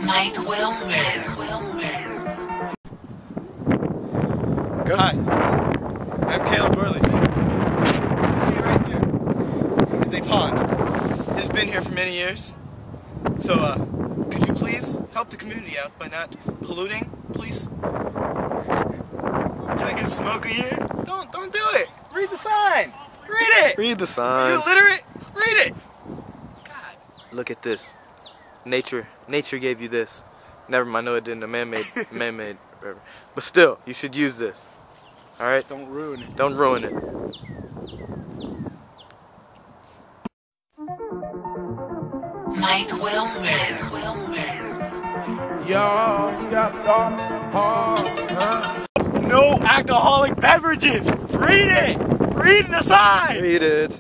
Mike Wilmer. Hi, I'm Caleb Burley. You see right here is a pond. It's been here for many years. So, could you please help the community out by not polluting, please? Can I get a smoker here? Don't do it. Read the sign. Read it. Read the Are sign. you illiterate? Read it. God. Look at this. Nature gave you this. Never mind, no it didn't. A man-made, whatever. But still, you should use this. All right? Don't ruin it. Don't ruin it. Mike Wilmer. No alcoholic beverages. Read it. Read the sign. Read it.